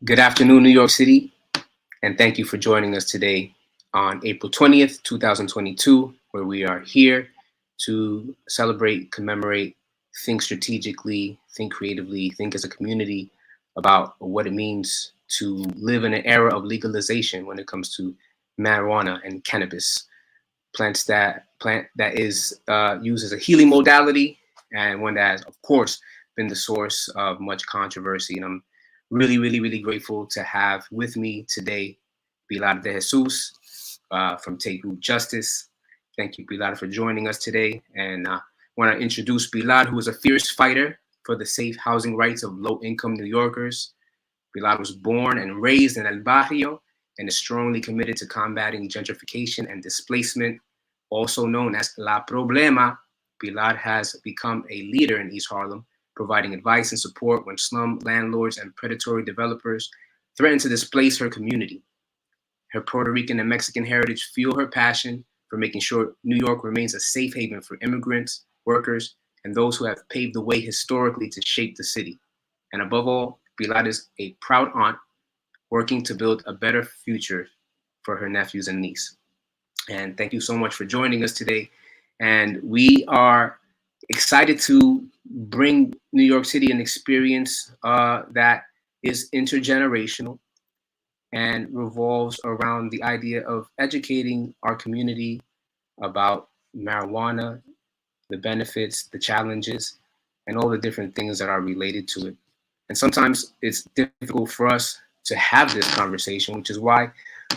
Good afternoon, New York City, and thank you for joining us today on April 20th, 2022, where we are here to celebrate, commemorate, think strategically, think creatively, think as a community about what it means to live in an era of legalization when it comes to marijuana and cannabis, plant that is used as a healing modality and one that has, of course, been the source of much controversy. And I'm really grateful to have with me today Pilar de Jesus from Take Root Justice. Thank you, Pilar, for joining us today. And I want to introduce Pilar, who is a fierce fighter for the safe housing rights of low-income New Yorkers. Pilar was born and raised in El Barrio and is strongly committed to combating gentrification and displacement. Also known as La Problema, Pilar has become a leader in East Harlem, providing advice and support when slum landlords and predatory developers threaten to displace her community. Her Puerto Rican and Mexican heritage fuel her passion for making sure New York remains a safe haven for immigrants, workers, and those who have paved the way historically to shape the city. And above all, Pilar is a proud aunt working to build a better future for her nephews and niece. And thank you so much for joining us today. And we are excited to bring New York City an experience that is intergenerational and revolves around the idea of educating our community about marijuana, the benefits, the challenges, and all the different things that are related to it. And sometimes it's difficult for us to have this conversation, which is why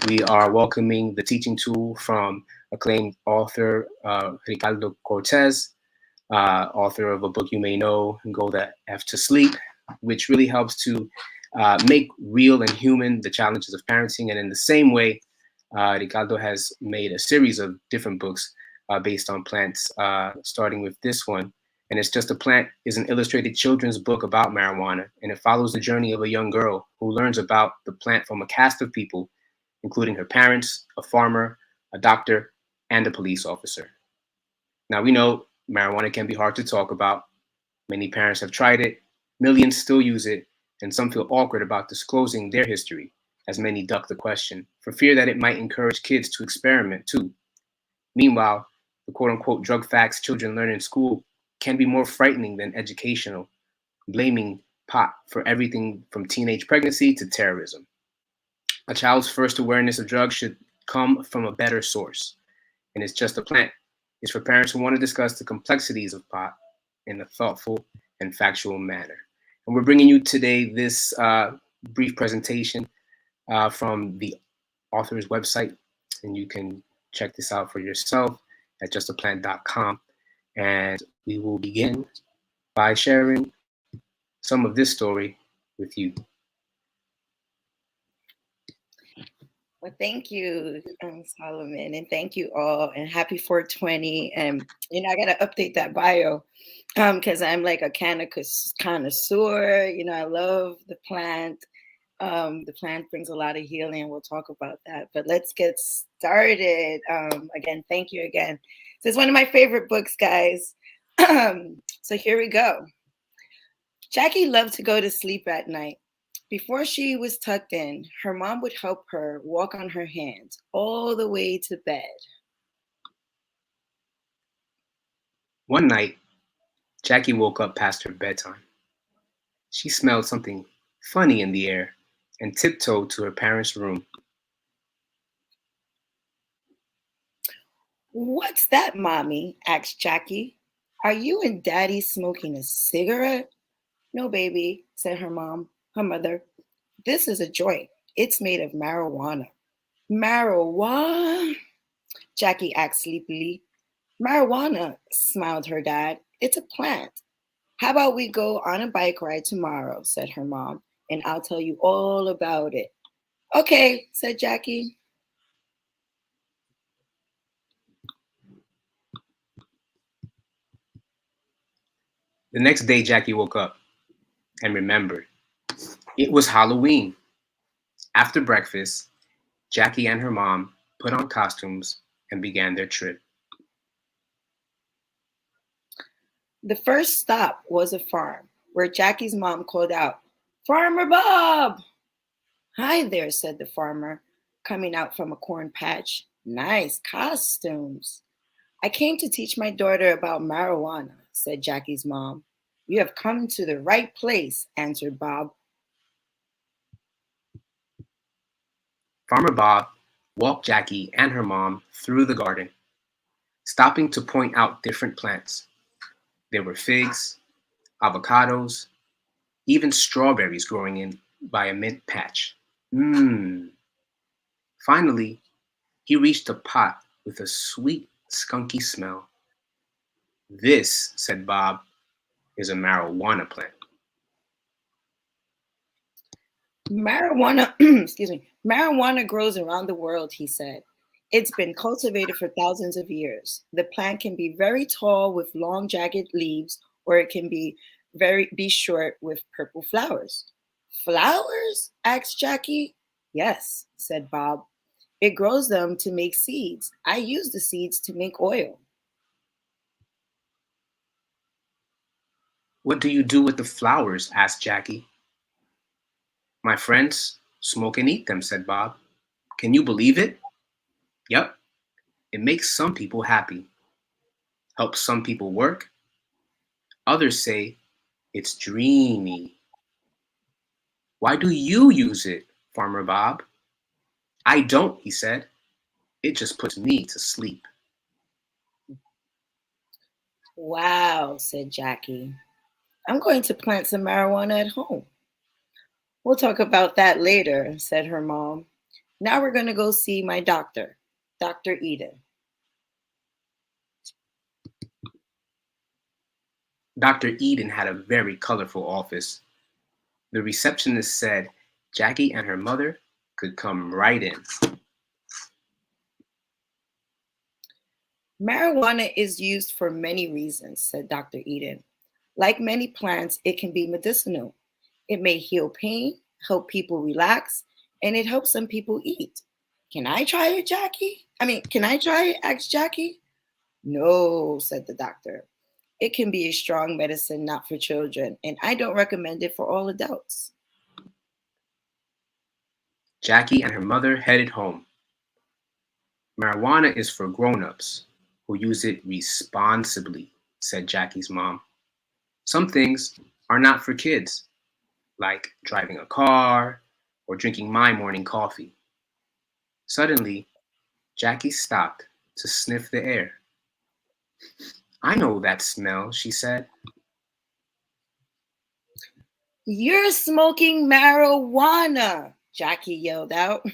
we are welcoming the teaching tool from acclaimed author Ricardo Cortez, author of a book you may know, Go the F to Sleep, which really helps to make real and human the challenges of parenting. And in the same way, Ricardo has made a series of different books based on plants, starting with this one. And It's Just a Plant is an illustrated children's book about marijuana, and it follows the journey of a young girl who learns about the plant from a cast of people, including her parents, a farmer, a doctor, and a police officer. Now, we know marijuana can be hard to talk about. Many parents have tried it, millions still use it, and some feel awkward about disclosing their history, as many duck the question, for fear that it might encourage kids to experiment too. Meanwhile, the quote unquote drug facts children learn in school can be more frightening than educational, blaming pot for everything from teenage pregnancy to terrorism. A child's first awareness of drugs should come from a better source, and It's Just a Plant is for parents who want to discuss the complexities of pot in a thoughtful and factual manner. And we're bringing you today this brief presentation from the author's website, and you can check this out for yourself at justaplant.com. And we will begin by sharing some of this story with you. Well, thank you, Solomon, and thank you all, and happy 420. And I got to update that bio because I'm like a connoisseur. I love the plant. The plant brings a lot of healing. We'll talk about that. But let's get started. Again, thank you again. This is one of my favorite books, guys. So here we go. Jackie loved to go to sleep at night. Before she was tucked in, her mom would help her walk on her hands all the way to bed. One night, Jackie woke up past her bedtime. She smelled something funny in the air and tiptoed to her parents' room. "What's that, Mommy?" asked Jackie. "Are you and Daddy smoking a cigarette?" "No, baby," said her mother. "This is a joint. It's made of marijuana." "Marijuana?" Jackie asked sleepily. "Marijuana," smiled her dad. "It's a plant." "How about we go on a bike ride tomorrow," said her mom, "and I'll tell you all about it." "Okay," said Jackie. The next day, Jackie woke up and remembered. It was Halloween. After breakfast, Jackie and her mom put on costumes and began their trip. The first stop was a farm where Jackie's mom called out, "Farmer Bob!" Hi there, said the farmer, coming out from a corn patch. Nice costumes. I came to teach my daughter about marijuana, said Jackie's mom. You have come to the right place, answered Bob. Farmer Bob walked Jackie and her mom through the garden, stopping to point out different plants. There were figs, avocados, even strawberries growing in by a mint patch. Mmm. Finally, he reached a pot with a sweet, skunky smell. This, said Bob, is a marijuana plant. Marijuana, excuse me, marijuana grows around the world, he said. It's been cultivated for thousands of years. The plant can be very tall with long jagged leaves, or it can be short with purple flowers. Flowers? asked Jackie. Yes, said Bob. It grows them to make seeds. I use the seeds to make oil. What do you do with the flowers? Asked Jackie. My friends smoke and eat them, said Bob. Can you believe it? Yep, it makes some people happy, helps some people work. Others say it's dreamy. Why do you use it, Farmer Bob? I don't, he said. It just puts me to sleep. Wow, said Jackie. I'm going to plant some marijuana at home. We'll talk about that later, said her mom. Now we're going to go see my doctor, Dr. Eden. Dr. Eden had a very colorful office. The receptionist said Jackie and her mother could come right in. Marijuana is used for many reasons, said Dr. Eden. Like many plants, it can be medicinal. It may heal pain, help people relax, and it helps some people eat. Can I try it, Jackie? Can I try it? Asked Jackie. No, said the doctor. It can be a strong medicine, not for children, and I don't recommend it for all adults. Jackie and her mother headed home. Marijuana is for grown-ups who use it responsibly, said Jackie's mom. Some things are not for kids, like driving a car or drinking my morning coffee. Suddenly, Jackie stopped to sniff the air. I know that smell, she said. You're smoking marijuana, Jackie yelled out.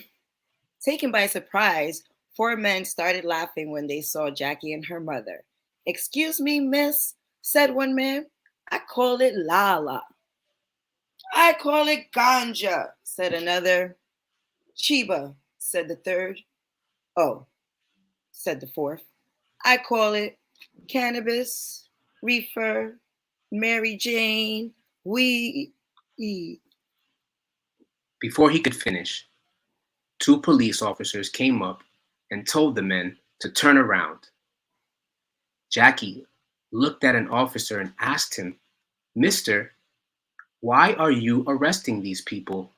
Taken by surprise, four men started laughing when they saw Jackie and her mother. Excuse me, miss, said one man. I call it Lala. I call it ganja, said another. Chiba, said the third. Oh, said the fourth. I call it cannabis, reefer, Mary Jane, weed. Before he could finish, two police officers came up and told the men to turn around. Jackie looked at an officer and asked him, Mister, why are you arresting these people?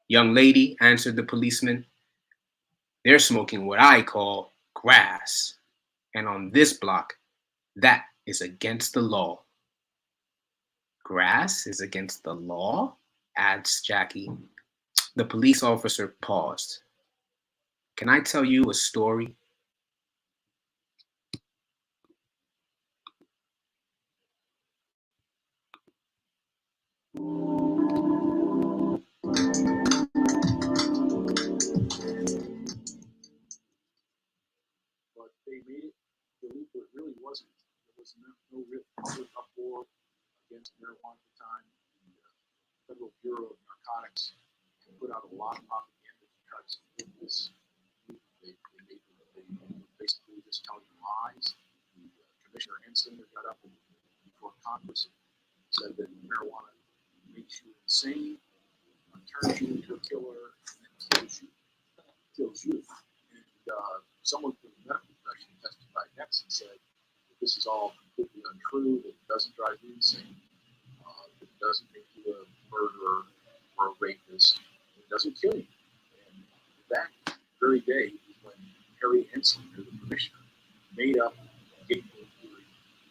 Young lady, answered the policeman, they're smoking what I call grass. And on this block, that is against the law. Grass is against the law? Adds Jackie. The police officer paused. Can I tell you a story? But they made it believe it really wasn't. There was no real uproar against marijuana at the time. The Federal Bureau of Narcotics put out a lot of propaganda to try to support this. They basically just tell you lies. The Commissioner Henson got up before Congress and said that marijuana makes you insane, turns you into a killer, and then kills you. And someone from the medical profession testified next and said that this is all completely untrue, that it doesn't drive you insane, that it doesn't make you a murderer or a rapist. doesn't kill you. And that very day is when Harry Enslinger, the commissioner, made up a gateway theory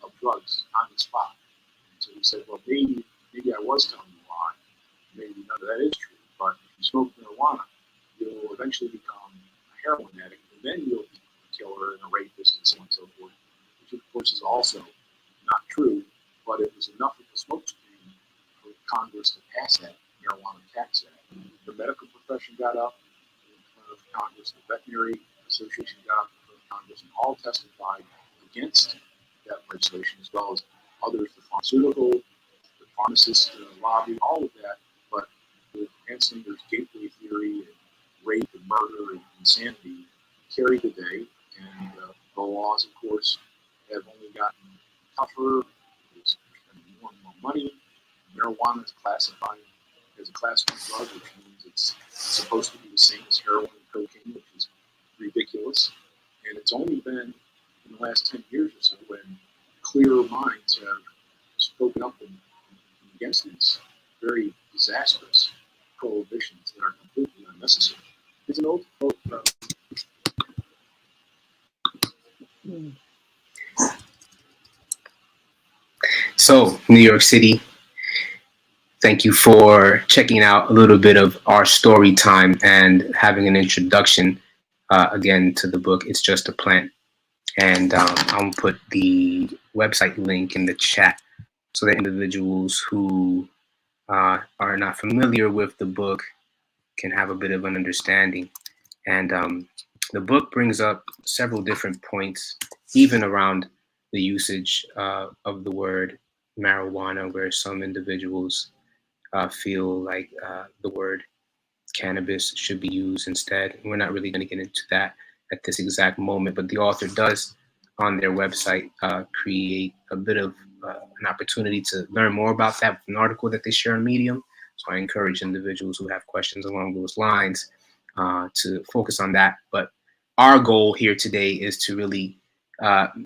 of drugs on the spot. And so he said, well, maybe I was telling you a lie. Maybe none of that is true. But if you smoke marijuana, you'll eventually become a heroin addict, and then you'll be a killer and a rapist and so on and so forth, which of course is also not true, but it was enough of a smokescreen for Congress to pass that marijuana tax act. The medical profession got up in front of Congress, the veterinary association got up in front of Congress, and all testified against that legislation, as well as others, the pharmaceutical, the pharmacist lobby, all of that. But with Anslinger's gateway theory and rape and murder and insanity carried the day, and the laws, of course, have only gotten tougher. There's spending more and more money. Marijuana is classified as a class 1 drug, which means it's supposed to be the same as heroin and cocaine, which is ridiculous. And it's only been in the last 10 years or so when clearer minds have spoken up against these very disastrous prohibitions that are completely unnecessary. It's an old quote. So, New York City, thank you for checking out a little bit of our story time and having an introduction again to the book, It's Just a Plant. And I'll put the website link in the chat so that individuals who are not familiar with the book can have a bit of an understanding. And the book brings up several different points, even around the usage of the word marijuana, where some individuals feel like the word cannabis should be used instead. We're not really going to get into that at this exact moment, but the author does on their website create a bit of an opportunity to learn more about that with an article that they share on Medium. So I encourage individuals who have questions along those lines to focus on that. But our goal here today is to really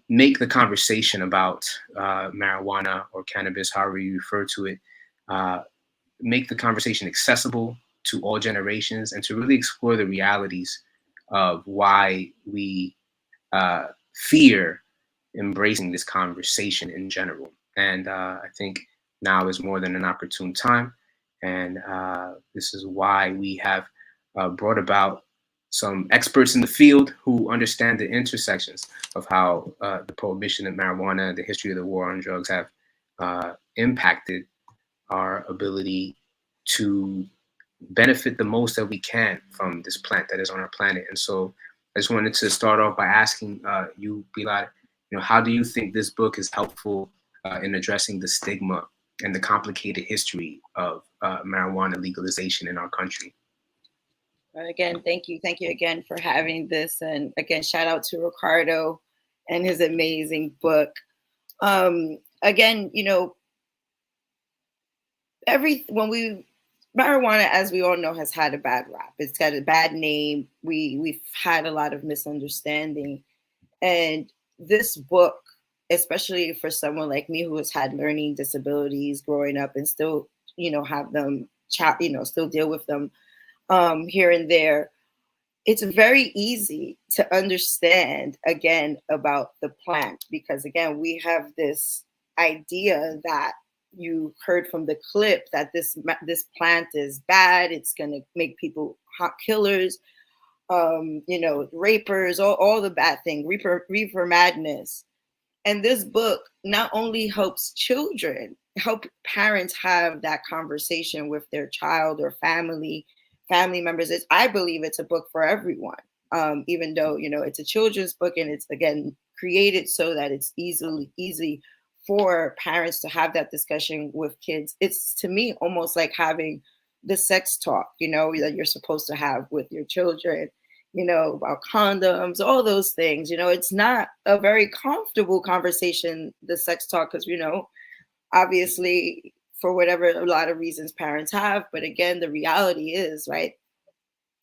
make the conversation about marijuana or cannabis, however you refer to it, make the conversation accessible to all generations and to really explore the realities of why we fear embracing this conversation in general. And I think now is more than an opportune time. And this is why we have brought about some experts in the field who understand the intersections of how the prohibition of marijuana, the history of the war on drugs have impacted our ability to benefit the most that we can from this plant that is on our planet. And so I just wanted to start off by asking you, Bilal, how do you think this book is helpful in addressing the stigma and the complicated history of marijuana legalization in our country? Again, thank you again for having this, and again, shout out to Ricardo and his amazing book. Again, marijuana, as we all know, has had a bad rap. It's got a bad name. We've had a lot of misunderstanding, and this book, especially for someone like me who has had learning disabilities growing up and still, have them, still deal with them here and there, it's very easy to understand again about the plant, because again, we have this idea that you heard from the clip that this plant is bad. It's going to make people hot killers, rapers, all the bad things, reefer madness. And this book not only helps children, help parents have that conversation with their child or family members. I believe it's a book for everyone, even though, it's a children's book, and it's, again, created so that it's easy for parents to have that discussion with kids. It's, to me, almost like having the sex talk, that you're supposed to have with your children, about condoms, all those things. It's not a very comfortable conversation, the sex talk, because, obviously, for whatever, a lot of reasons parents have. But again, the reality is, right,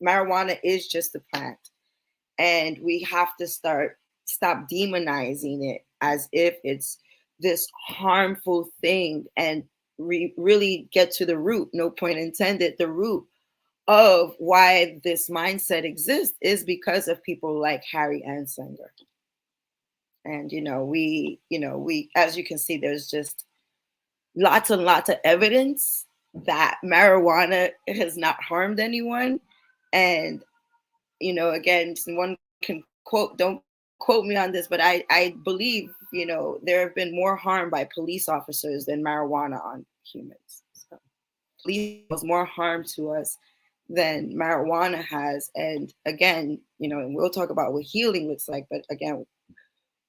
marijuana is just a plant. And we have to stop demonizing it as if it's this harmful thing, and really get to the root, no point intended, the root of why this mindset exists is because of people like Harry Anslinger. And we, as you can see, there's just lots and lots of evidence that marijuana has not harmed anyone. And again, one can quote, don't quote me on this, but I believe there have been more harm by police officers than marijuana on humans. So police was more harm to us than marijuana has. And again, and we'll talk about what healing looks like, but again,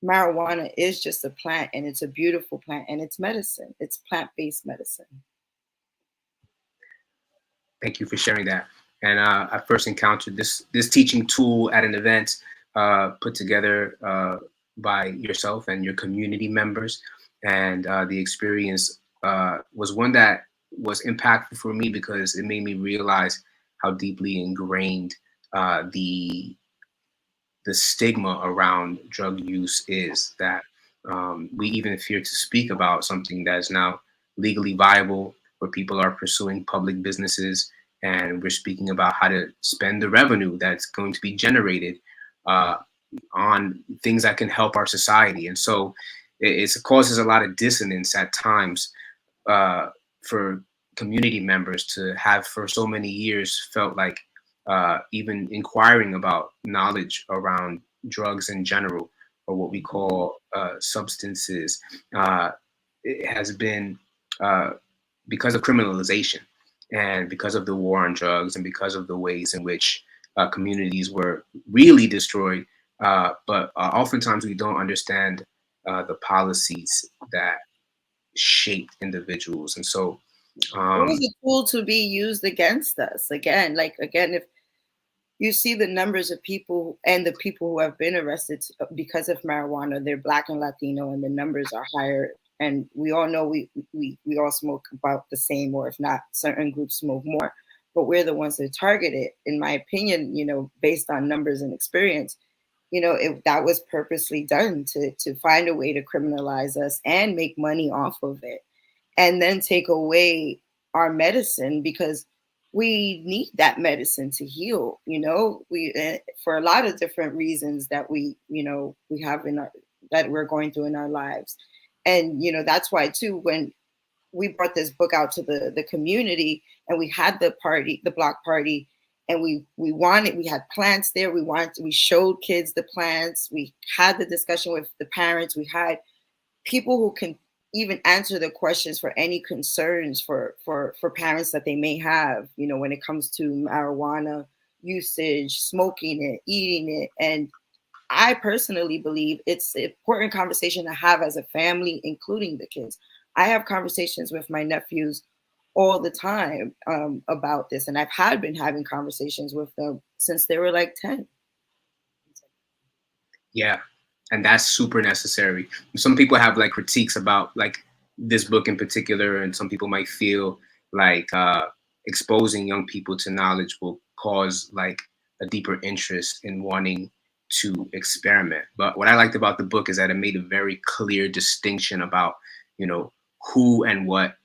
marijuana is just a plant, and it's a beautiful plant, and it's medicine. It's plant-based medicine. Thank you for sharing that. And I first encountered this teaching tool at an event put together by yourself and your community members. And the experience was one that was impactful for me because it made me realize how deeply ingrained the stigma around drug use is, that we even fear to speak about something that is now legally viable, where people are pursuing public businesses, and we're speaking about how to spend the revenue that's going to be generated on things that can help our society. And so it causes a lot of dissonance at times for community members to have for so many years felt like even inquiring about knowledge around drugs in general, or what we call substances, it has been because of criminalization, and because of the war on drugs, and because of the ways in which communities were really destroyed. But oftentimes we don't understand the policies that shaped individuals. And so It was a tool to be used against us. Again, if you see the numbers of people and the people who have been arrested because of marijuana, they're Black and Latino, and the numbers are higher. And we all know we all smoke about the same, or if not, certain groups smoke more, but we're the ones that are targeted. In my opinion, based on numbers and experience, that was purposely done to find a way to criminalize us and make money off of it, and then take away our medicine, because we need that medicine to heal. We for a lot of different reasons that we have that we're going through in our lives. And that's why too, when we brought this book out to the community, and we had the block party, and we had plants there. We showed kids the plants. We had the discussion with the parents. We had people who can even answer the questions for any concerns for parents that they may have, when it comes to marijuana usage, smoking it, eating it. And I personally believe it's an important conversation to have as a family, including the kids. I have conversations with my nephews all the time about this, and I've been having conversations with them since they were like 10. Yeah, and that's super necessary. Some people have like critiques about like this book in particular, and some people might feel like exposing young people to knowledge will cause like a deeper interest in wanting to experiment. But what I liked about the book is that it made a very clear distinction about, who and what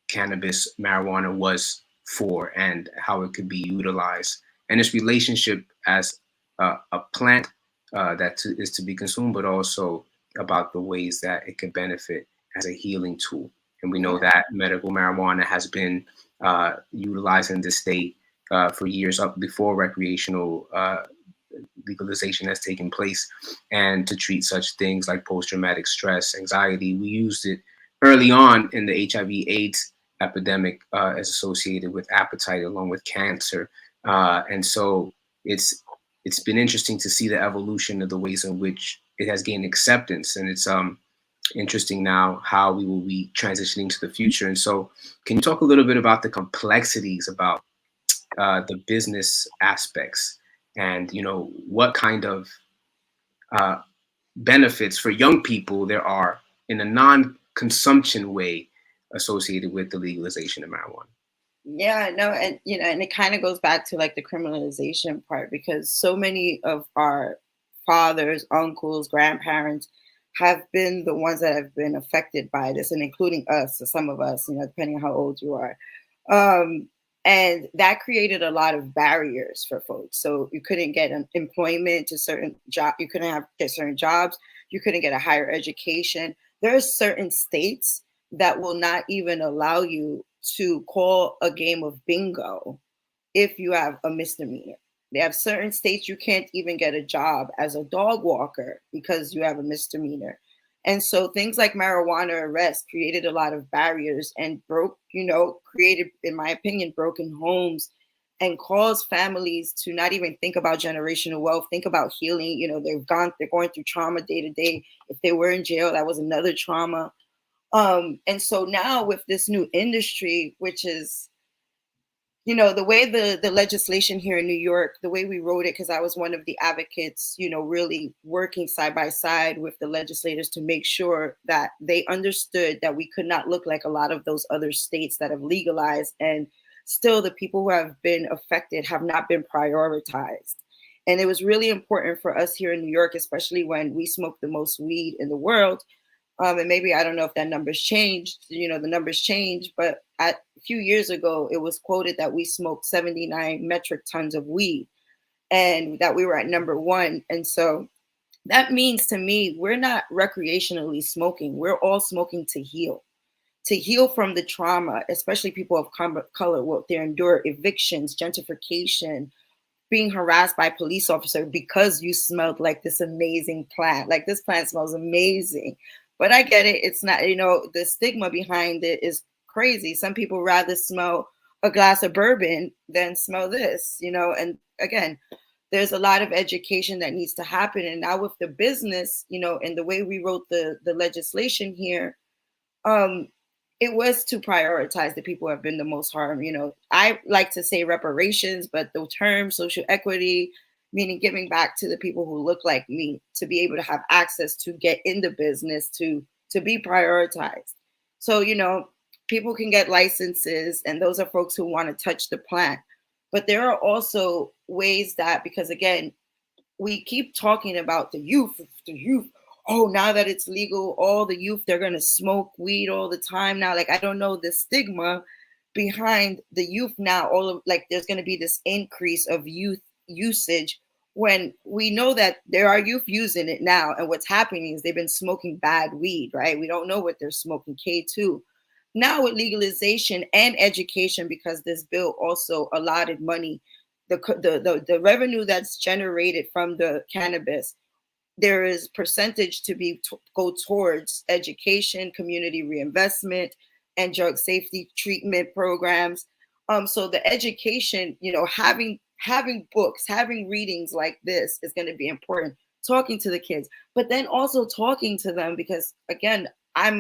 cannabis, marijuana was for, and how it could be utilized, and its relationship as a plant that is to be consumed, but also about the ways that it can benefit as a healing tool. And we know that medical marijuana has been utilized in the state for years, up before recreational legalization has taken place, and to treat such things like post-traumatic stress, anxiety. We used it early on in the HIV/AIDS epidemic as associated with appetite, along with cancer. And so it's been interesting to see the evolution of the ways in which it has gained acceptance. And it's interesting now how we will be transitioning to the future. And so can you talk a little bit about the complexities about the business aspects, and what kind of benefits for young people there are in a non-consumption way associated with the legalization of marijuana? Yeah, no, and and it kind of goes back to like the criminalization part, because so many of our fathers, uncles, grandparents have been the ones that have been affected by this, and including us, so some of us, depending on how old you are. And that created a lot of barriers for folks. So you couldn't get an employment to certain job, you couldn't get certain jobs, you couldn't get a higher education. There are certain states that will not even allow you to call a game of bingo if you have a misdemeanor. They have certain states you can't even get a job as a dog walker because you have a misdemeanor. And so things like marijuana arrest created a lot of barriers and created, in my opinion, broken homes and caused families to not even think about generational wealth, think about healing. They're going through trauma day to day. If they were in jail, that was another trauma. And so now with this new industry, which is, the way the legislation here in New York, the way we wrote it, because I was one of the advocates, really working side by side with the legislators to make sure that they understood that we could not look like a lot of those other states that have legalized, and still the people who have been affected have not been prioritized. And it was really important for us here in New York, especially when we smoke the most weed in the world. And maybe, I don't know if that number's changed, the numbers change, but a few years ago, it was quoted that we smoked 79 metric tons of weed and that we were at number one. And so that means to me, we're not recreationally smoking. We're all smoking to heal from the trauma, especially people of color, what they endure, evictions, gentrification, being harassed by police officer because you smelled like this amazing plant. Like, this plant smells amazing. But I get it. It's not, the stigma behind it is crazy. Some people rather smell a glass of bourbon than smell this, and again, there's a lot of education that needs to happen. And now with the business, and the way we wrote the legislation here, it was to prioritize the people who have been the most harmed. I like to say reparations, but the term social equity, meaning giving back to the people who look like me, to be able to have access to get in the business, to be prioritized. So, people can get licenses, and those are folks who want to touch the plant. But there are also ways that, because again, we keep talking about the youth. Oh, now that it's legal, all the youth, they're going to smoke weed all the time now. Like, I don't know the stigma behind the youth now. There's going to be this increase of youth usage when we know that there are youth using it now. And what's happening is they've been smoking bad weed, right? We don't know what they're smoking, K2. Now with legalization and education, because this bill also allotted money, the revenue that's generated from the cannabis, there is percentage to go towards education, community reinvestment, and drug safety treatment programs. So the education, having books, having readings like this is going to be important. Talking to the kids, but then also talking to them, because again, I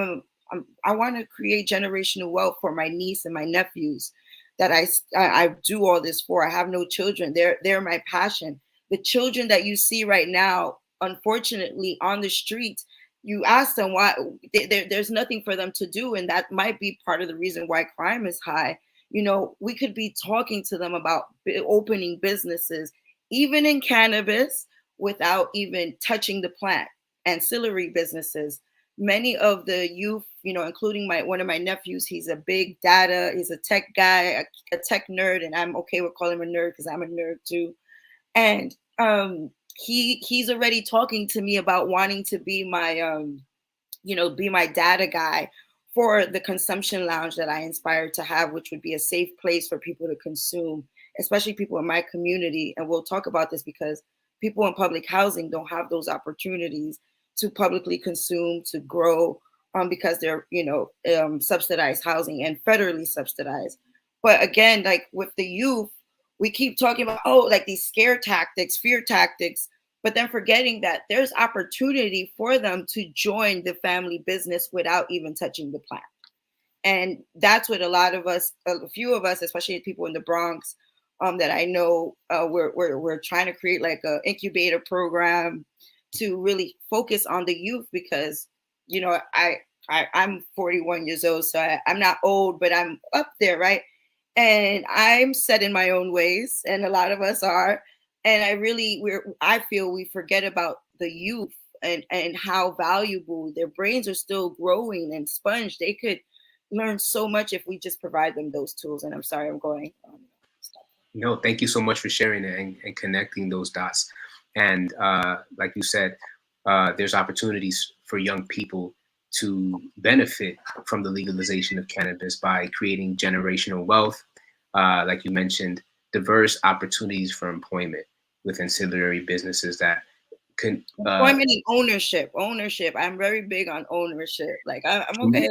want to create generational wealth for my niece and my nephews that I do all this for. I have no children. They're my passion. The children that you see right now, unfortunately, on the street, you ask them why there's nothing for them to do, and that might be part of the reason why crime is high. We could be talking to them about opening businesses, even in cannabis, without even touching the plant. Ancillary businesses. Many of the youth, including one of my nephews, he's a big data, he's a tech guy, a tech nerd, and I'm okay with calling him a nerd because I'm a nerd too. And he's already talking to me about wanting to be my be my data guy for the consumption lounge that I inspired to have, which would be a safe place for people to consume, especially people in my community. And we'll talk about this because people in public housing don't have those opportunities to publicly consume, to grow, because they're subsidized housing and federally subsidized. But again, like with the youth, we keep talking about, like these scare tactics, fear tactics, but then forgetting that there's opportunity for them to join the family business without even touching the plant. And that's what a few of us, especially people in the Bronx, that I know, we're trying to create like an incubator program to really focus on the youth, because, I'm 41 years old, so I'm not old, but I'm up there, right? And I'm set in my own ways, and a lot of us are. And I feel we forget about the youth and how valuable their brains are still growing and sponge. They could learn so much if we just provide them those tools. And I'm sorry, I'm going. No, thank you so much for sharing it and connecting those dots. And like you said, there's opportunities for young people to benefit from the legalization of cannabis by creating generational wealth. Like you mentioned, diverse opportunities for employment with ancillary businesses that can. Employment and ownership. I'm very big on ownership. Like I'm okay.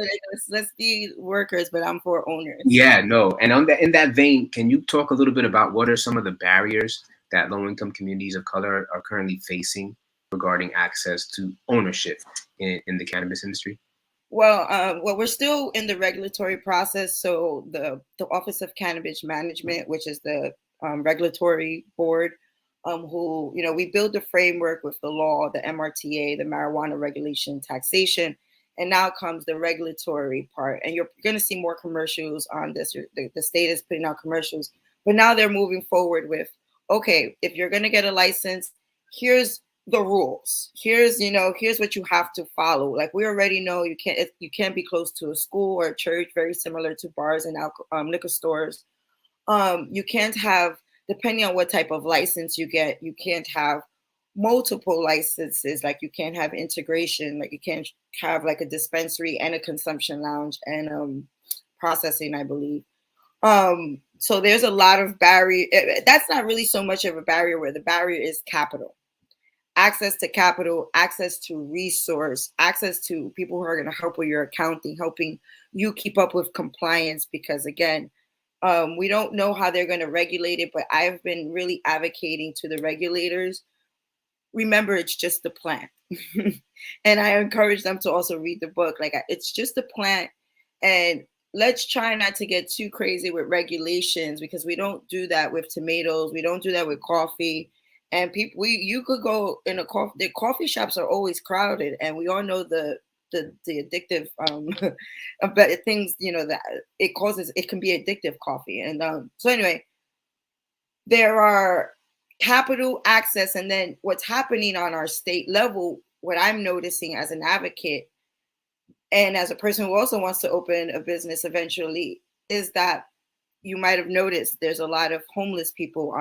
Let's be workers, but I'm for owners. Yeah, no. And on that, in that vein, can you talk a little bit about what are some of the barriers that low-income communities of color are currently facing regarding access to ownership in the cannabis industry? Well, we're still in the regulatory process. So the Office of Cannabis Management, which is the regulatory board, who we build the framework with the law, the MRTA, the marijuana regulation taxation, and now comes the regulatory part. And you're going to see more commercials on this. The state is putting out commercials, but now they're moving forward with, okay, if you're going to get a license, here's the rules. Here's what you have to follow. Like we already know, you can't be close to a school or a church, very similar to bars and liquor stores. You can't have, depending on what type of license you get, you can't have multiple licenses. Like you can't have integration. Like you can't have like a dispensary and a consumption lounge and processing, I believe. So there's a lot of barrier. That's not really so much of a barrier, where the barrier is capital. Access to capital, access to resource, access to people who are going to help with your accounting, helping you keep up with compliance. Because again, we don't know how they're going to regulate it, but I've been really advocating to the regulators. Remember, it's just the plant. And I encourage them to also read the book. Like it's just a plant. And let's try not to get too crazy with regulations, because we don't do that with tomatoes. We don't do that with coffee. And you could go in the coffee shops are always crowded, and we all know the addictive but things that it can be addictive, coffee. And so anyway, there are capital access, and then what's happening on our state level, what I'm noticing as an advocate and as a person who also wants to open a business eventually, is that you might have noticed there's a lot of homeless people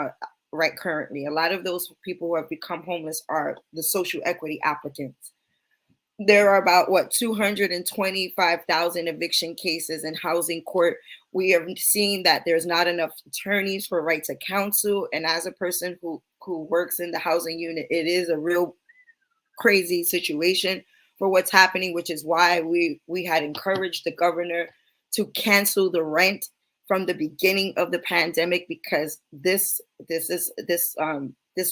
right currently. A lot of those people who have become homeless are the social equity applicants. There are about 225,000 eviction cases in housing court. We have seen that there's not enough attorneys for right to counsel. And as a person who works in the housing unit, it is a real crazy situation for what's happening, which is why we had encouraged the governor to cancel the rent from the beginning of the pandemic, because this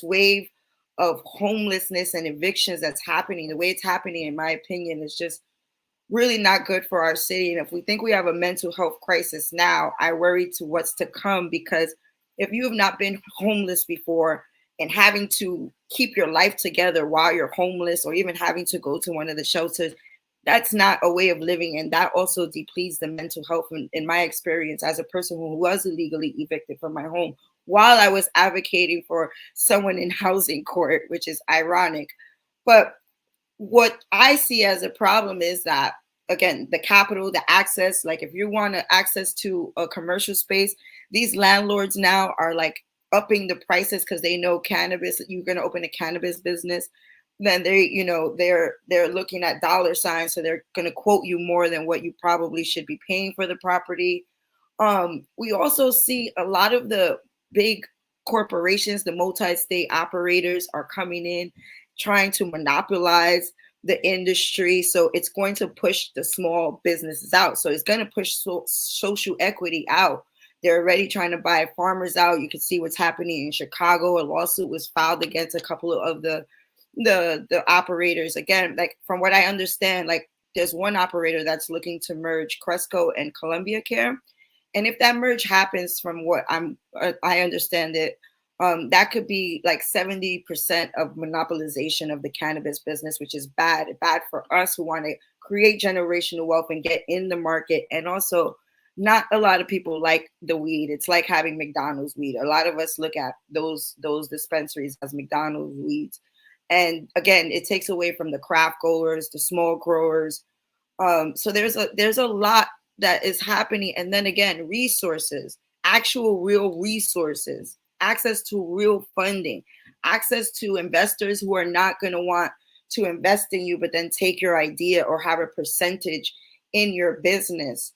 wave of homelessness and evictions that's happening, the way it's happening, in my opinion, is just really not good for our city. And if we think we have a mental health crisis now, I worry to what's to come, because if you have not been homeless before and having to keep your life together while you're homeless, or even having to go to one of the shelters, that's not a way of living. And that also depletes the mental health. In my experience, as a person who was illegally evicted from my home while I was advocating for someone in housing court, which is ironic. But what I see as a problem is that, again, the capital, the access, like if you want to access to a commercial space, these landlords now are like upping the prices because they know cannabis, you're going to open a cannabis business. Then they're looking at dollar signs, so they're going to quote you more than what you probably should be paying for the property. We also see a lot of the big corporations, the multi-state operators, are coming in trying to monopolize the industry. So it's going to push the small businesses out. So it's going to push social equity out. They're already trying to buy farmers out. You can see what's happening in Chicago. A lawsuit was filed against a couple of the operators. Again, like from what I understand, like there's one operator that's looking to merge Cresco and Columbia Care. And if that merge happens, from what I understand it, that could be like 70% of monopolization of the cannabis business, which is bad for us who want to create generational wealth and get in the market. And also, not a lot of people like the weed. It's like having McDonald's weed. A lot of us look at those dispensaries as McDonald's weeds. And again, it takes away from the craft growers, the small growers. So there's a lot that is happening. And then again, resources, actual real resources, access to real funding, access to investors who are not going to want to invest in you, but then take your idea or have a percentage in your business.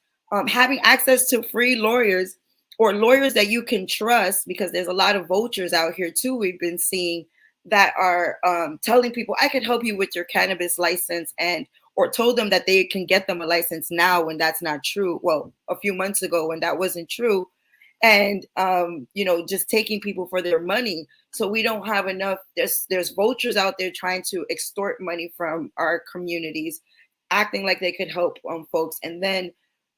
Having access to free lawyers or lawyers that you can trust, because there's a lot of vultures out here too, we've been seeing, that are telling people, I could help you with your cannabis license, and or told them that they can get them a license now when that's not true. Well, a few months ago when that wasn't true. And you know, just taking people for their money. So we don't have enough. There's vultures out there trying to extort money from our communities, acting like they could help folks, and then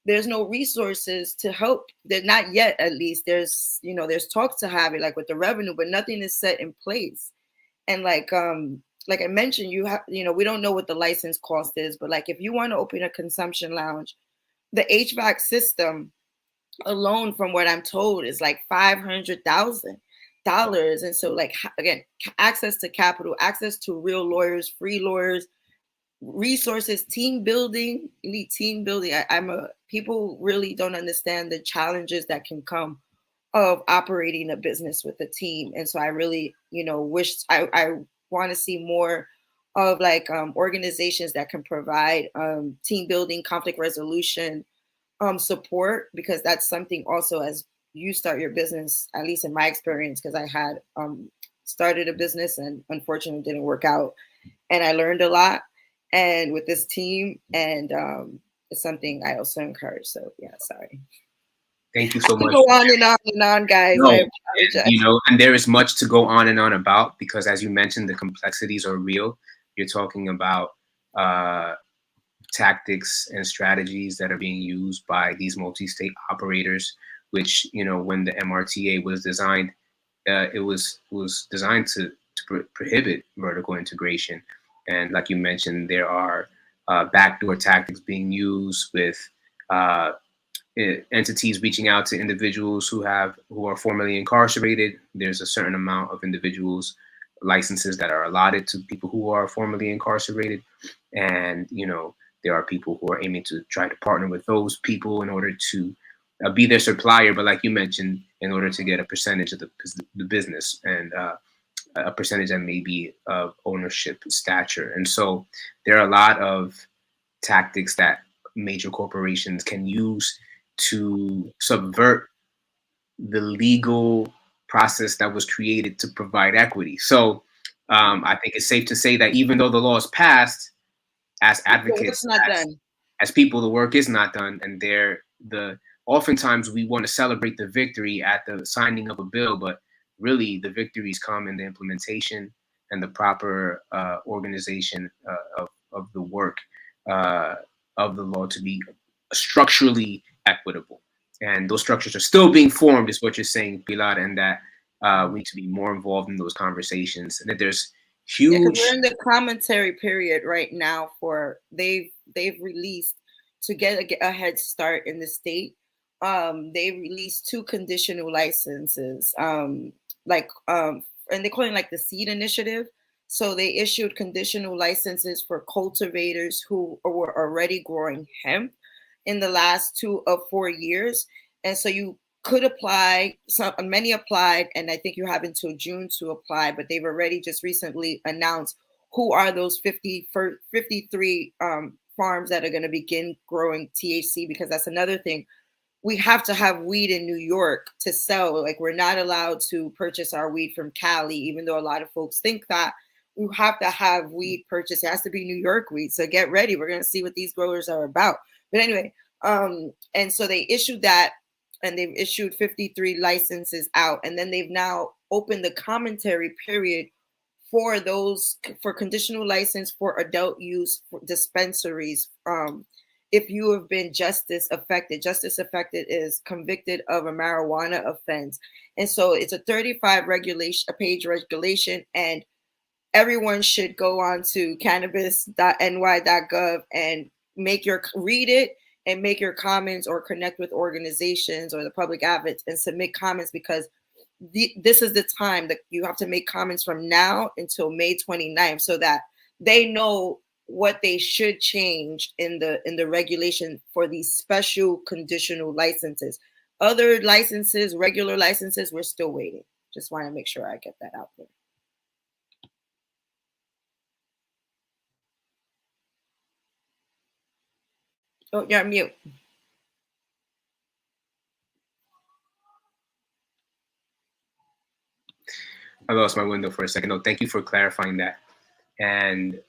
there's no resources to help. They're not yet, at least. There's, you know, there's talks to have it, like with the revenue, but nothing is set in place. And like I mentioned, you have, you know, we don't know what the license cost is, but like if you want to open a consumption lounge, the HVAC system alone, from what I'm told, is like $500,000. And so, like, again, access to capital, access to real lawyers, free lawyers, resources, team building, elite team building. People really don't understand the challenges that can come of operating a business with a team. And so I really, you know, wish I want to see more of like organizations that can provide team building, conflict resolution support, because that's something also as you start your business, at least in my experience, because I had started a business and unfortunately didn't work out, and I learned a lot and with this team, and it's something I also encourage. So yeah, sorry. Thank you so much. Go on and on, guys. No, I apologize. you know, and there is much to go on and on about, because as you mentioned, the complexities are real. You're talking about tactics and strategies that are being used by these multi-state operators, which, you know, when the MRTA was designed, it was designed to prohibit vertical integration. And like you mentioned, there are backdoor tactics being used with entities reaching out to individuals who are formerly incarcerated. There's a certain amount of individuals licenses that are allotted to people who are formerly incarcerated, and you know, there are people who are aiming to try to partner with those people in order to be their supplier, but like you mentioned, in order to get a percentage of the business, and a percentage that may be of ownership stature. And so there are a lot of tactics that major corporations can use to subvert the legal process that was created to provide equity. So I think it's safe to say that even though the law is passed, as advocates, as people, the work is not done. And oftentimes we want to celebrate the victory at the signing of a bill, but really the victories come in the implementation and the proper organization of the work of the law to be structurally equitable. And those structures are still being formed, is what you're saying, Pilar, and that we need to be more involved in those conversations. And that there's huge. We're in the commentary period right now for they've released, to get a head start in the state. They released 2 conditional licenses, and they're calling like the seed initiative. So they issued conditional licenses for cultivators who were already growing hemp in the last 2 or 4 years. And so you could apply. Many applied, and I think you have until June to apply, but they've already just recently announced who are those 53 farms that are going to begin growing THC, because that's another thing. We have to have weed in New York to sell. Like, we're not allowed to purchase our weed from Cali, even though a lot of folks think that. We have to have weed purchased. It has to be New York weed. So get ready. We're going to see what these growers are about. But anyway, and so they issued that, and they've issued 53 licenses out. And then they've now opened the commentary period for conditional license for adult use dispensaries. If you have been justice affected is convicted of a marijuana offense. And so it's a 35-page regulation, and everyone should go on to cannabis.ny.gov and read it and make your comments, or connect with organizations or the public advocates and submit comments, because this is the time that you have to make comments from now until May 29th, so that they know what they should change in the regulation for these special conditional licenses. Other licenses, regular licenses, we're still waiting. Just want to make sure I get that out there. Oh, you're on mute. I lost my window for a second. No, thank you for clarifying that. And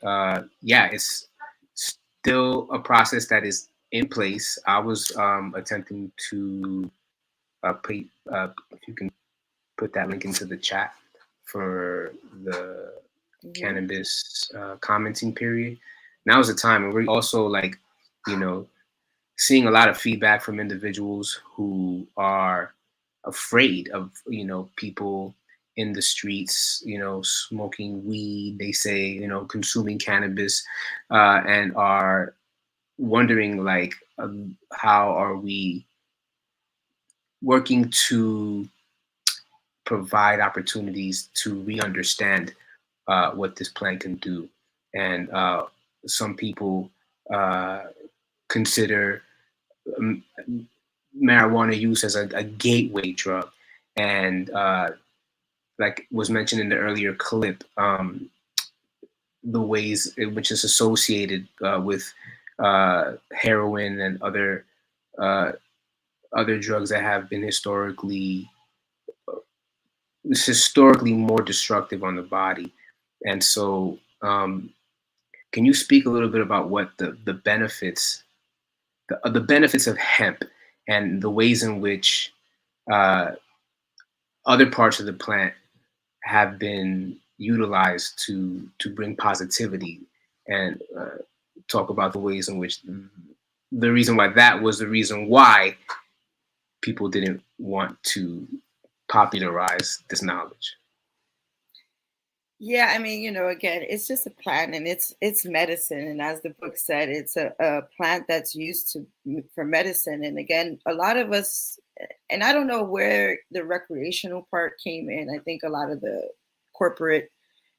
yeah, it's still a process that is in place. I was attempting to if you can put that link into the chat for the cannabis commenting period. Now is the time, and we're also like, you know, seeing a lot of feedback from individuals who are afraid of, you know, people in the streets, you know, smoking weed, they say, you know, consuming cannabis, and are wondering like, how are we working to provide opportunities to re-understand what this plant can do. And some people consider marijuana use as a gateway drug. And like was mentioned in the earlier clip, the ways in which it's associated with heroin and other drugs that have been historically more destructive on the body. And so can you speak a little bit about what the benefits of hemp and the ways in which other parts of the plant have been utilized to bring positivity, and talk about the ways in which the reason why that was the reason why people didn't want to popularize this knowledge? Yeah, I mean, you know, again, it's just a plant, and it's medicine, and as the book said, it's a plant that's used for medicine. And again, a lot of us, and I don't know where the recreational part came in. I think a lot of the corporate,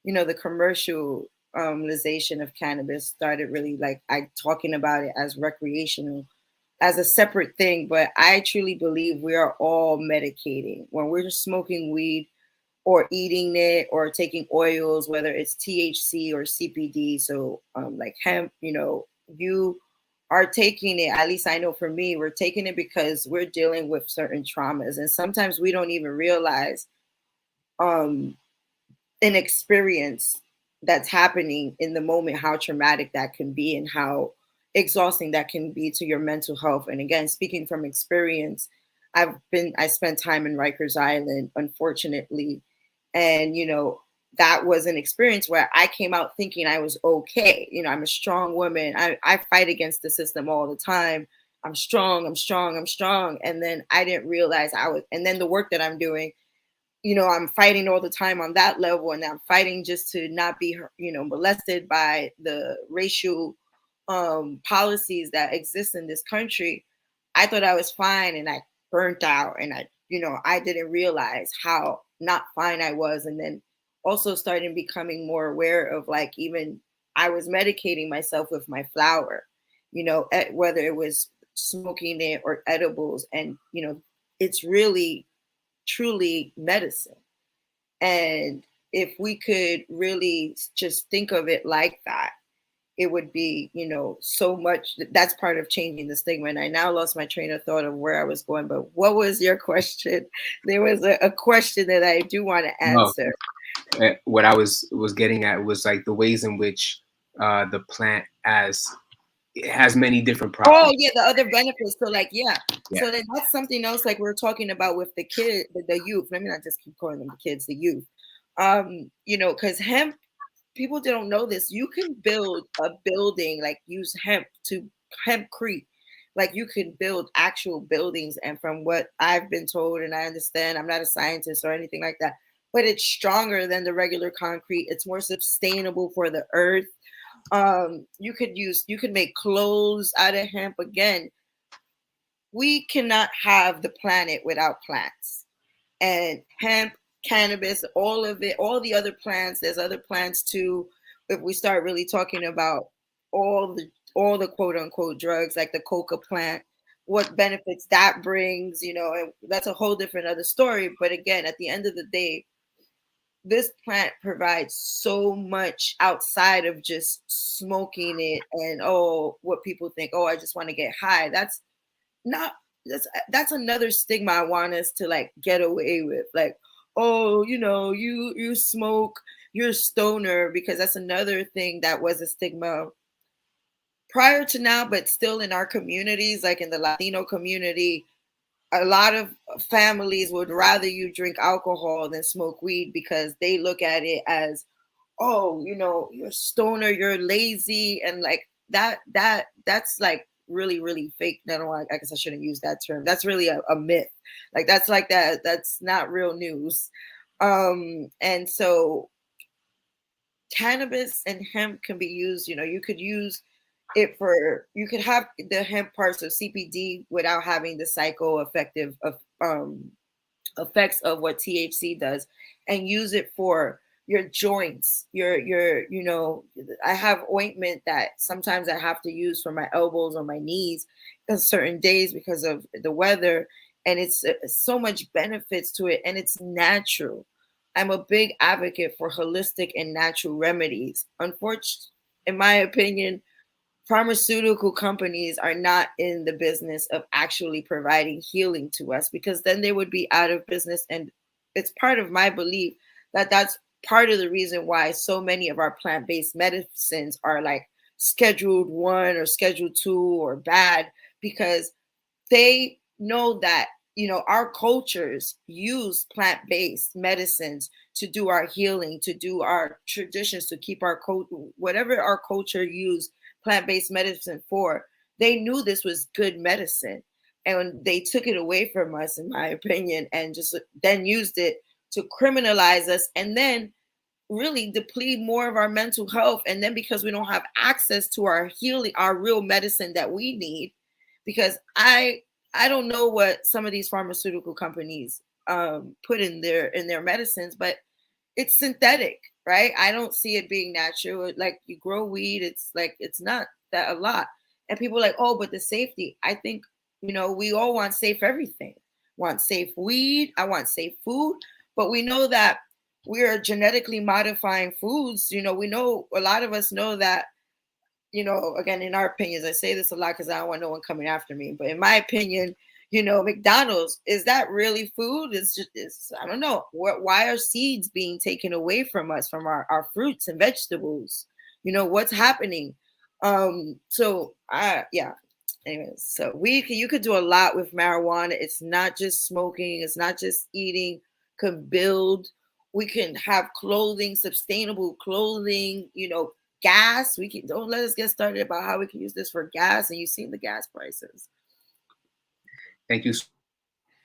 you know, the commercialization of cannabis started really like talking about it as recreational, as a separate thing. But I truly believe we are all medicating when we're just smoking weed or eating it or taking oils, whether it's THC or CBD. So like hemp, you know, you are taking it, at least I know for me, we're taking it because we're dealing with certain traumas. And sometimes we don't even realize an experience that's happening in the moment, how traumatic that can be and how exhausting that can be to your mental health. And again, speaking from experience, I spent time in Rikers Island, unfortunately. And, you know, that was an experience where I came out thinking I was okay. You know, I'm a strong woman. I fight against the system all the time. I'm strong, I'm strong, I'm strong. And then I didn't realize and then the work that I'm doing, you know, I'm fighting all the time on that level, and I'm fighting just to not be, you know, molested by the racial policies that exist in this country. I thought I was fine, and I burnt out, and I didn't realize how not fine I was. And then also started becoming more aware of, like, even I was medicating myself with my flower, you know, whether it was smoking it or edibles. And, you know, it's really truly medicine. And if we could really just think of it like that, it would be, you know, so much. That's part of changing the stigma. And I now lost my train of thought of where I was going. But what was your question? There was a question that I do want to answer. What I was getting at was like the ways in which the plant it has many different properties. Oh yeah, the other benefits. So like, yeah. So then that's something else, like we're talking about with the kid, the youth. Let me not just keep calling them the kids, the youth. You know, because hemp, people don't know this. You can build a building, like use hempcrete. Like you can build actual buildings. And from what I've been told, and I understand, I'm not a scientist or anything like that, but it's stronger than the regular concrete. It's more sustainable for the earth. You could make clothes out of hemp. Again, we cannot have the planet without plants. And hemp, cannabis, all of it, all the other plants, there's other plants too. If we start really talking about all the quote unquote drugs, like the coca plant, what benefits that brings, and that's a whole different other story. But again, at the end of the day, this plant provides so much outside of just smoking it and what people think, I just want to get high. That's not that's another stigma I want us to like get away with. Like, you smoke, you're a stoner, because that's another thing that was a stigma prior to now, but still in our communities, like in the Latino community. A lot of families would rather you drink alcohol than smoke weed because they look at it as, you're a stoner, you're lazy, and like that's like really, really fake. I guess I shouldn't use that term. That's really a myth. Like that's not real news. And so cannabis and hemp can be used, you could use it for, you could have the hemp parts of CBD without having the psychoeffective effects of what THC does, and use it for your joints, I have ointment that sometimes I have to use for my elbows or my knees on certain days because of the weather, and it's so much benefits to it, and it's natural. I'm a big advocate for holistic and natural remedies. Unfortunately, in my opinion, pharmaceutical companies are not in the business of actually providing healing to us, because then they would be out of business. And it's part of my belief that that's part of the reason why so many of our plant-based medicines are like scheduled 1 or scheduled 2 or bad, because they know that our cultures use plant-based medicines to do our healing, to do our traditions, to keep our whatever our culture used plant-based medicine for. They knew this was good medicine, and they took it away from us, in my opinion, and just then used it to criminalize us, and then really deplete more of our mental health. And then because we don't have access to our healing, our real medicine that we need, because I don't know what some of these pharmaceutical companies put in their medicines, but it's synthetic, right? I don't see it being natural. Like, you grow weed, it's like, it's not that a lot. And people are like, oh, but the safety. I think, we all want safe everything. Want safe weed, I want safe food, but we know that we are genetically modifying foods. We know, a lot of us know that, again, in our opinions, I say this a lot because I don't want no one coming after me, but in my opinion, McDonald's, is that really food? I don't know. Why are seeds being taken away from us, from our fruits and vegetables? What's happening? Yeah. Anyways, so you could do a lot with marijuana. It's not just smoking. It's not just eating. Can build. We can have clothing, sustainable clothing, gas. Don't let us get started about how we can use this for gas, and you've seen the gas prices. Thank you.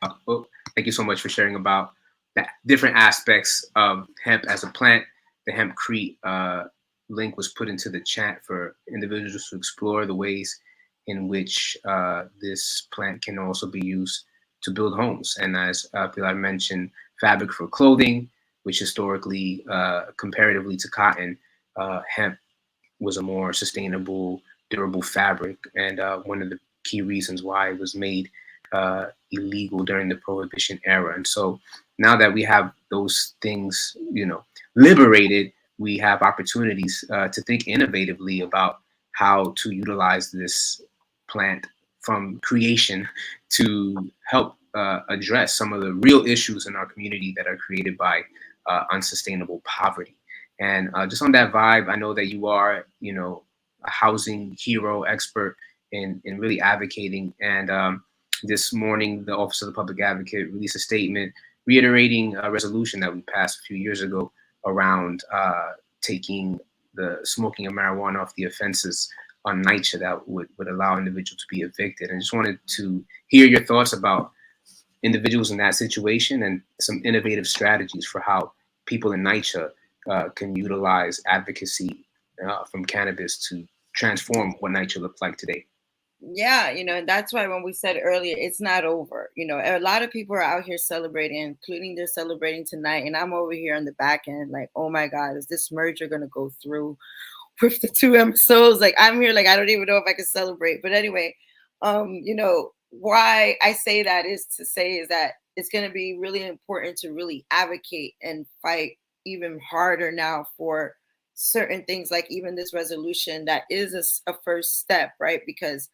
Thank you so much for sharing about the different aspects of hemp as a plant. The Hempcrete link was put into the chat for individuals to explore the ways in which this plant can also be used to build homes. And as Pilar mentioned, fabric for clothing, which historically, comparatively to cotton, hemp was a more sustainable, durable fabric, and one of the key reasons why it was made illegal during the Prohibition era. And so now that we have those things, liberated, we have opportunities to think innovatively about how to utilize this plant from creation to help address some of the real issues in our community that are created by unsustainable poverty. And just on that vibe, I know that you are, a housing hero expert in really advocating. And this morning, the Office of the Public Advocate released a statement reiterating a resolution that we passed a few years ago around taking the smoking of marijuana off the offenses on NYCHA that would allow individuals to be evicted. And I just wanted to hear your thoughts about individuals in that situation and some innovative strategies for how people in NYCHA can utilize advocacy from cannabis to transform what NYCHA looks like today. Yeah, that's why when we said earlier, it's not over. A lot of people are out here celebrating, including they're celebrating tonight. And I'm over here on the back end like, oh my God, is this merger going to go through? with the 2 episodes. Like I'm here, like I don't even know if I can celebrate. But anyway, why I say that is to say is that it's going to be really important to really advocate and fight even harder now for certain things, like even this resolution that is a first step, right? Because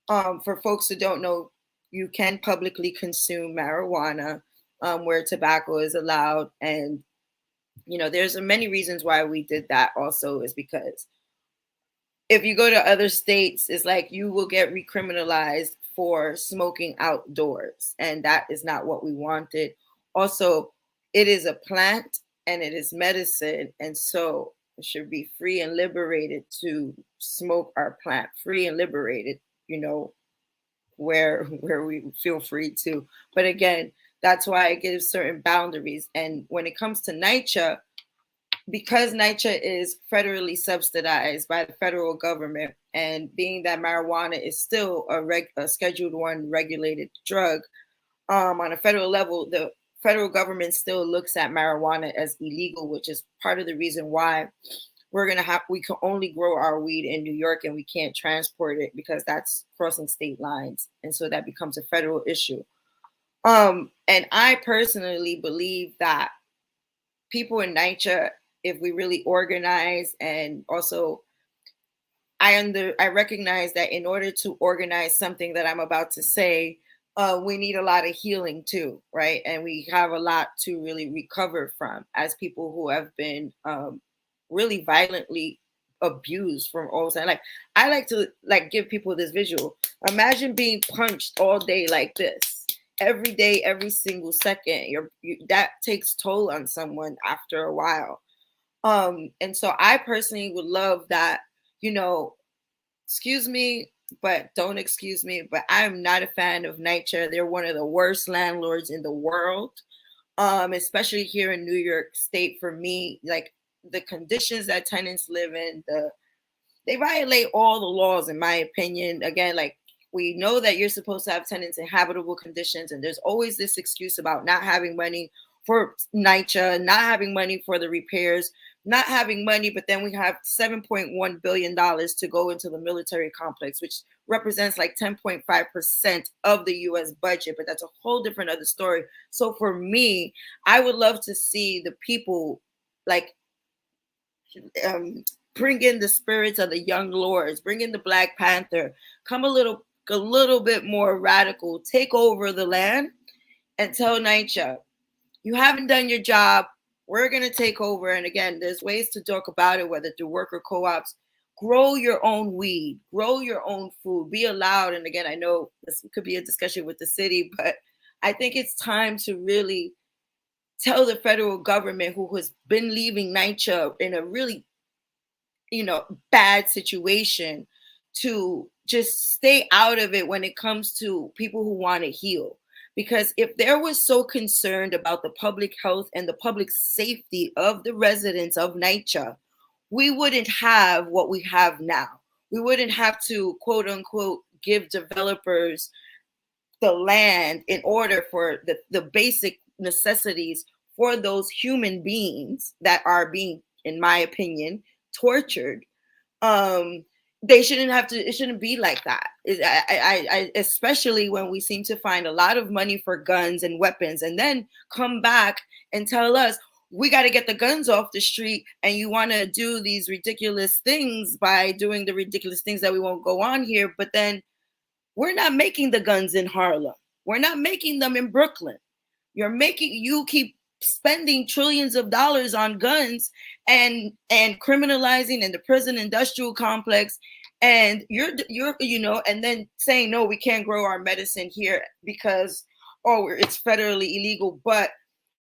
for folks who don't know, you can publicly consume marijuana where tobacco is allowed. And, there's many reasons why we did that also is because if you go to other states, it's like you will get recriminalized for smoking outdoors. And that is not what we wanted. Also, it is a plant and it is medicine. And so it should be free and liberated to smoke our plant, free and liberated, where we feel free to. But again, that's why it gives certain boundaries. And when it comes to NYCHA, because NYCHA is federally subsidized by the federal government, and being that marijuana is still a Scheduled 1 regulated drug, on a federal level, the federal government still looks at marijuana as illegal, which is part of the reason why we can only grow our weed in New York and we can't transport it because that's crossing state lines. And so that becomes a federal issue. And I personally believe that people in NYCHA, if we really organize, and also I recognize that in order to organize something that I'm about to say, we need a lot of healing too, right? And we have a lot to really recover from as people who have been really violently abused from all time. Like I like to give people this visual. Imagine being punched all day like this, every day, every single second. That takes toll on someone after a while. And so I personally would love that, excuse me, but don't excuse me, but I'm not a fan of NYCHA. They're one of the worst landlords in the world, especially here in New York State. For me, like the conditions that tenants live in, they violate all the laws, in my opinion. Again, like we know that you're supposed to have tenants in habitable conditions, and there's always this excuse about not having money for NYCHA, not having money for the repairs, not having money, but then we have $7.1 billion to go into the military complex, which represents like 10.5% of the US budget, but that's a whole different other story. So for me, I would love to see the people like bring in the spirits of the young lords, bring in the Black Panther, come a little bit more radical, take over the land and tell NYCHA, you haven't done your job. We're going to take over. And again, there's ways to talk about it, whether through worker co-ops. Grow your own weed, grow your own food, be allowed. And again, I know this could be a discussion with the city, but I think it's time to really tell the federal government, who has been leaving NYCHA in a really, bad situation, to just stay out of it when it comes to people who want to heal. Because if there was so concerned about the public health and the public safety of the residents of NYCHA, we wouldn't have what we have now. We wouldn't have to, quote unquote, give developers the land in order for the basic necessities for those human beings that are being, in my opinion, tortured. They shouldn't have to. It shouldn't be like that. I especially when we seem to find a lot of money for guns and weapons, and then come back and tell us we got to get the guns off the street, and you want to do these ridiculous things by doing the ridiculous things that we won't go on here. But then we're not making the guns in Harlem. We're not making them in Brooklyn. You keep spending trillions of dollars on guns and criminalizing in the prison industrial complex, and you're and then saying no, we can't grow our medicine here because it's federally illegal. But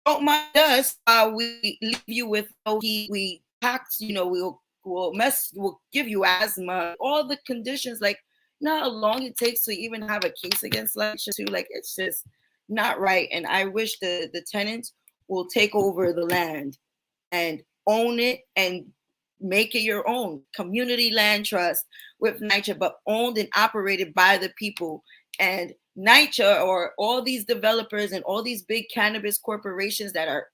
don't mind us, we leave you with no heat, we tax, we'll give you asthma, all the conditions. Like, not how long it takes to even have a case against too. Like, it's just not right. And I wish the tenants will take over the land and own it and make it your own community land trust with NYCHA, but owned and operated by the people. And NYCHA, or all these developers and all these big cannabis corporations that are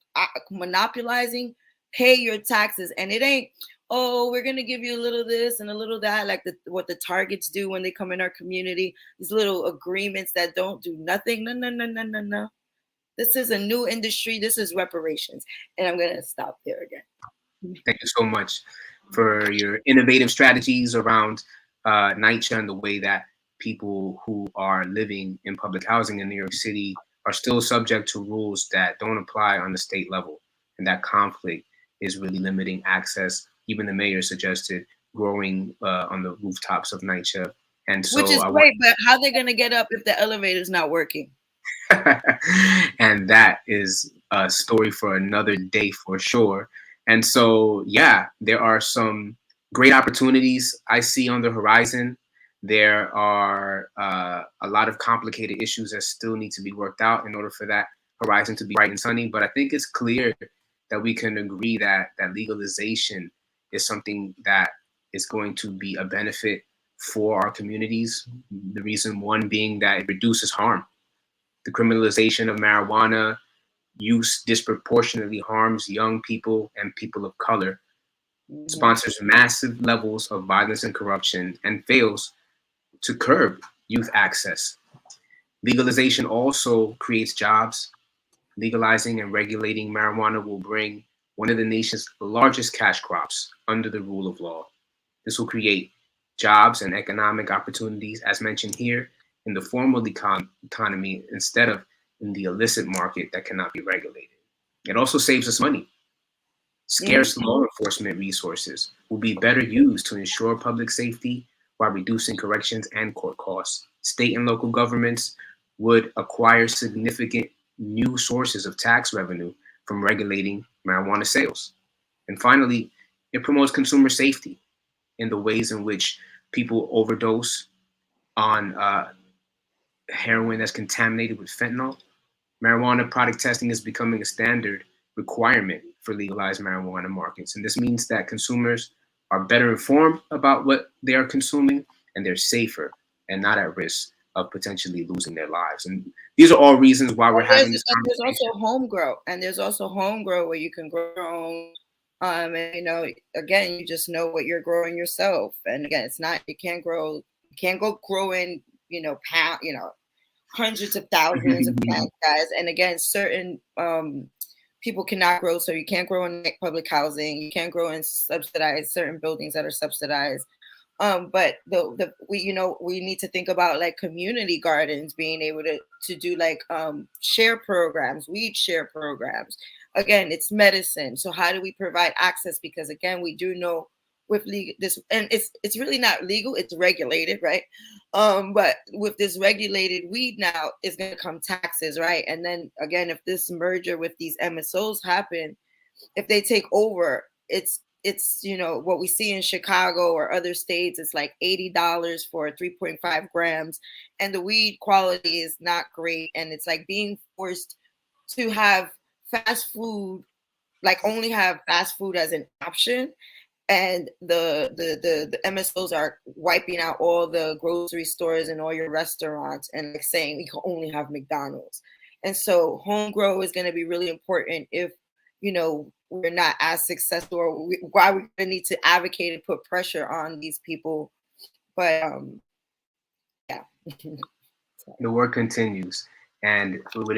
monopolizing, pay your taxes. And it ain't, oh, we're gonna give you a little this and a little that, like what the targets do when they come in our community. These little agreements that don't do nothing. No, no, no, no, no, no. This is a new industry. This is reparations, and I'm gonna stop there again. Thank you so much for your innovative strategies around NYCHA and the way that people who are living in public housing in New York City are still subject to rules that don't apply on the state level. And that conflict is really limiting access. Even the mayor suggested growing on the rooftops of NYCHA. And so which is great, but how are they going to get up if the elevator is not working? And that is a story for another day for sure. And so, yeah, there are some great opportunities I see on the horizon. There are a lot of complicated issues that still need to be worked out in order for that horizon to be bright and sunny. But I think it's clear that we can agree that legalization is something that is going to be a benefit for our communities. The reason one being that it reduces harm. The criminalization of marijuana use disproportionately harms young people and people of color, sponsors massive levels of violence and corruption, and fails to curb youth access. Legalization also creates jobs. Legalizing and regulating marijuana will bring one of the nation's largest cash crops under the rule of law. This will create jobs and economic opportunities, as mentioned here, in the formal economy instead of in the illicit market that cannot be regulated. It also saves us money. Scarce law enforcement resources will be better used to ensure public safety while reducing corrections and court costs. State and local governments would acquire significant new sources of tax revenue from regulating marijuana sales. And finally, it promotes consumer safety in the ways in which people overdose on heroin that's contaminated with fentanyl. Marijuana product testing is becoming a standard requirement for legalized marijuana markets. And this means that consumers are better informed about what they are consuming, and they're safer and not at risk of potentially losing their lives. And these are all reasons why we're having this conversation. There's also home grow, and there's also home grow where you can grow your own. And again, you just know what you're growing yourself. And again, it's not, you can't go growing, hundreds of thousands of plants, guys. And again, certain people cannot grow, so you can't grow in public housing. You can't grow in subsidized certain buildings that are subsidized. But we need to think about like community gardens being able to do like share programs, weed share programs. Again, it's medicine. So how do we provide access? Because again, we do know with this, and it's really not legal, it's regulated, right? But with this regulated weed now is going to come taxes, right? And then again, if this merger with these MSOs happen, if they take over, it's what we see in Chicago or other states. It's like $80 for 3.5 grams, and the weed quality is not great, and it's like being forced to have fast food, like only have fast food as an option. And the MSOs are wiping out all the grocery stores and all your restaurants and like saying we can only have McDonald's. And so home grow is going to be really important if, we're not as successful, or why we're going to need to advocate and put pressure on these people. But yeah. The work continues. And what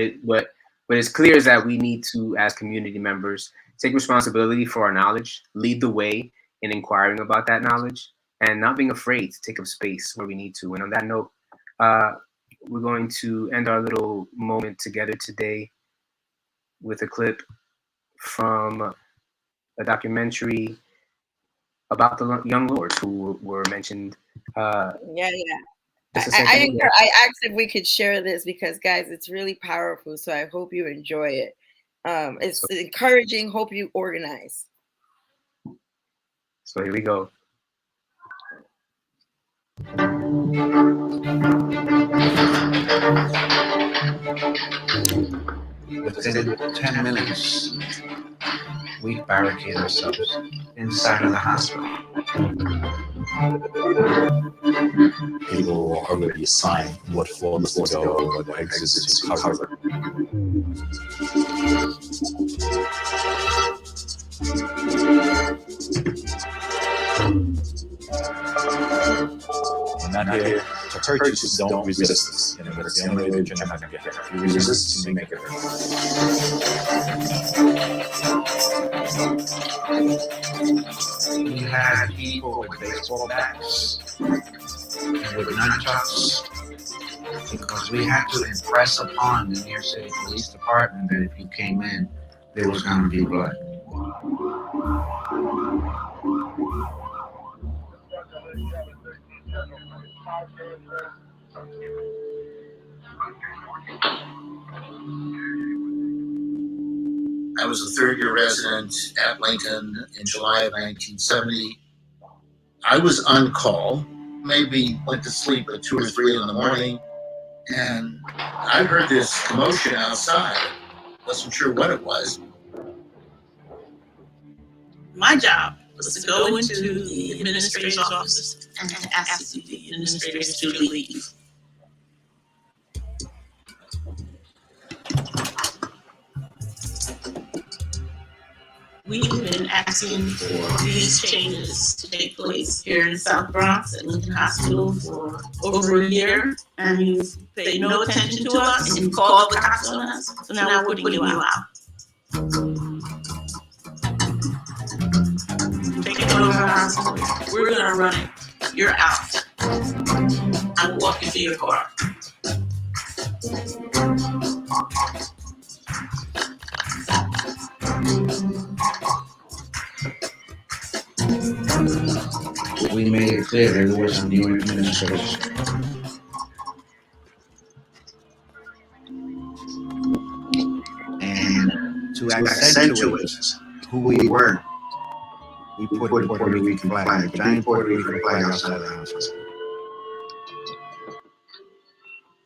is clear is that we need to, as community members, take responsibility for our knowledge, lead the way in inquiring about that knowledge, and not being afraid to take up space where we need to. And on that note, we're going to end our little moment together today with a clip from a documentary about the young lords who were mentioned. I asked if we could share this because, guys, it's really powerful. So I hope you enjoy it. It's encouraging. Hope you organize. So here we go. Within 10 minutes, we barricade ourselves inside of the hospital. People will already assign what floors to go, what exits to cover. not here to hurt you, so don't resist. You know, that's the only way that you're not going to get hurt. If you resist, you make it hurt. We had people with baseball bats and with nunchucks because we had to impress upon the New York City Police Department that if you came in, there was going to be blood. I was a third-year resident at Lincoln in July of 1970. I was on call, maybe went to sleep at 2 or 3 in the morning, and I heard this commotion outside. Wasn't sure what it was. My job was to go into the administrator's office and ask the administrators to leave. We've been asking for these changes to take place here in South Bronx at Lincoln Hospital for over a year, and you've paid no attention to us and called the cops on us. So now we're putting you out. Take it over our hospital. We're gonna run it. You're out. I will walk you to your car. We made it clear that there was a new administration. And to accentuate who we were, we put a Puerto Rican flag, a giant Puerto Rican flag outside the house.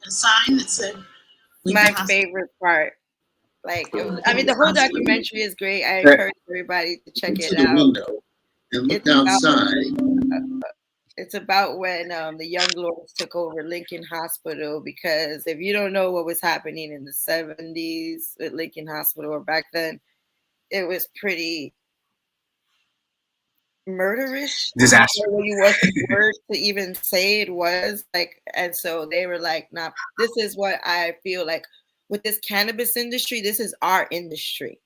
A sign that said, My favorite part. Like, I mean, the whole documentary is great. I encourage everybody to check it out. Window and looked outside. It's about when the Young Lords took over Lincoln Hospital, because if you don't know what was happening in the 70s at Lincoln Hospital or back then, it was pretty murderish. Disaster. You want the word to even say it was like, and so they were like, "Nah, this is what I feel like with this cannabis industry. This is our industry,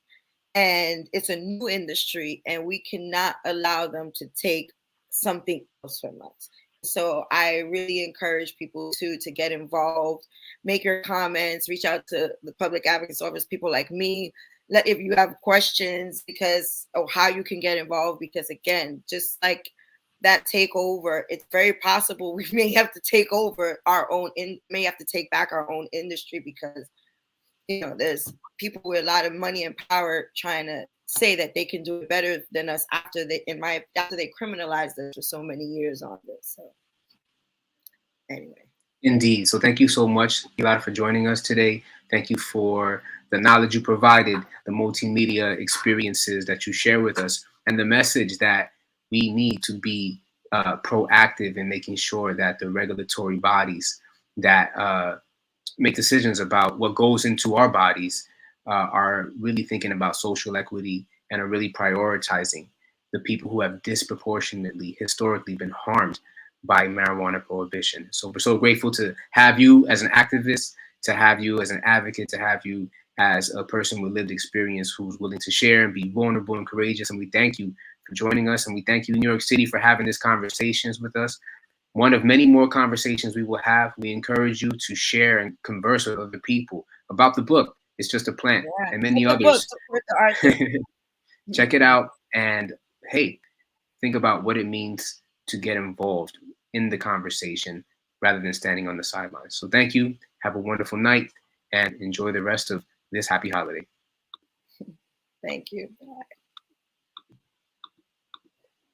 and it's a new industry, and we cannot allow them to take something else from us." So I really encourage people to get involved, make your comments, reach out to the public advocate's office, people like me. If you have questions because of how you can get involved, because again, just like that takeover, it's very possible we may have to take over our own, may have to take back our own industry, because there's people with a lot of money and power trying to say that they can do it better than us after they criminalized us for so many years on this. So anyway. Indeed. So thank you so much, Ilada, for joining us today. Thank you for the knowledge you provided, the multimedia experiences that you share with us, and the message that we need to be proactive in making sure that the regulatory bodies that make decisions about what goes into our bodies are really thinking about social equity and are really prioritizing the people who have disproportionately, historically been harmed by marijuana prohibition. So we're so grateful to have you as an activist, to have you as an advocate, to have you as a person with lived experience who's willing to share and be vulnerable and courageous. And we thank you for joining us. And we thank you, New York City, for having these conversations with us. One of many more conversations we will have. We encourage you to share and converse with other people about the book, It's Just a Plant, and many others. Check it out. And hey, think about what it means to get involved in the conversation rather than standing on the sidelines. So thank you. Have a wonderful night and enjoy the rest of this happy holiday. Thank you. Bye.